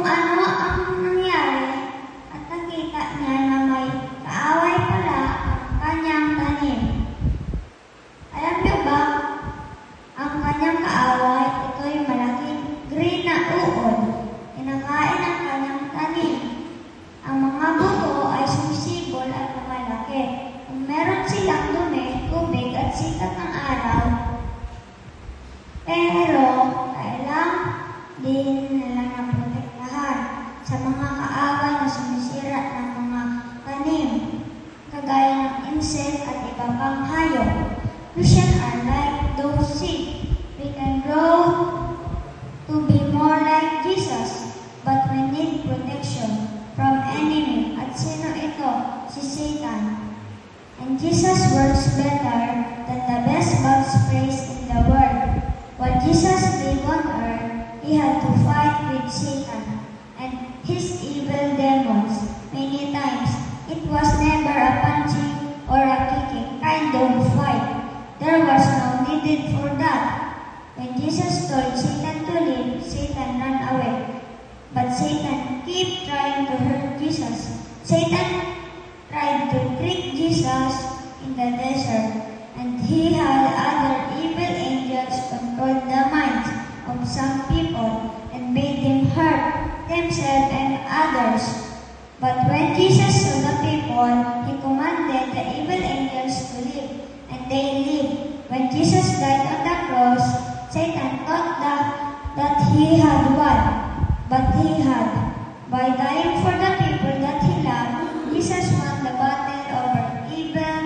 ano ang nangyari at nakita niya na may kaaway pala ang kanyang tanim. Alam niyo ba, ang kanyang kaaway, ito'y malaking green na uod. Kinakain ang kanyang tanim. Ang mga buto ay sumisibol at lumalaki. Kung meron silang dumi, tubig at sikat ng araw, pero kailangan din nila na protektahan sa mga kaaway na sumisira ng mga tanim, kagaya ng insect at iba pang hayop. Christians are like those seeds. We can grow to be more like Jesus, but we need protection from enemy. At sino ito? Si Satan. And Jesus works better than the best bug sprays in the world. When Jesus lived on earth, he had to fight with Satan and his evil demons many times. It was never a punching or a kicking kind of fight. There was no need for that. When Jesus told Satan to leave, Satan ran away. But Satan kept trying to hurt Jesus. Satan tried to trick Jesus in the desert, and he had other evil angels control the minds of some people and made them hurt themselves and others. But when Jesus saw the people, he commanded the evil angels to leave, and they lived. When Jesus died on the cross, Satan thought that he had won, but he had. By dying for the people that he loved, Jesus won the battle over evil.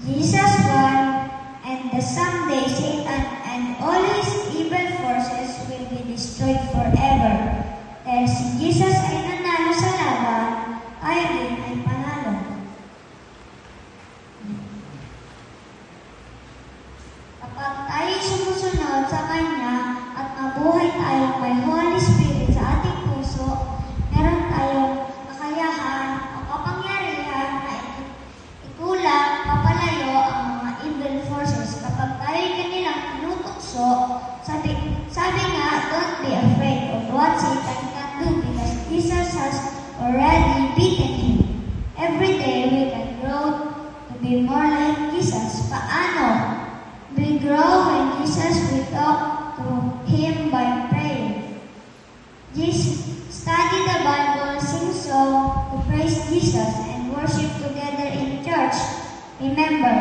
Jesus won, and someday Satan and all his evil forces will be destroyed forever. Dahil si Jesus ay nanalo sa laban, tayo din ay panalo. Kapag tayo sumusunod sa Kanya at mabuhay tayong may Holy Spirit sa ating puso, meron tayong kakayahan o kapangyarihan na ikulang, papalayo ang mga evil forces. Kapag tayo kanilang tinutukso, sabi nga, don't be afraid of what Satan can do because Jesus has already beaten him. Every day we can grow to be more like Jesus. Paano? We grow when we talk to Him by praying. Study the Bible, sing song to praise Jesus, and worship together in church. Remember,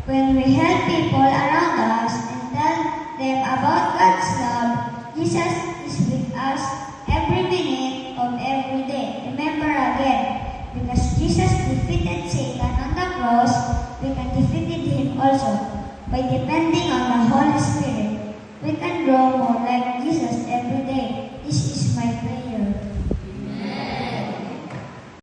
when we help people around us and tell them about God's love, Jesus is with us every minute of every day. Remember again, because Jesus defeated Satan on the cross, we can defeat him also. By depending on the Holy Spirit, we can grow more like Jesus.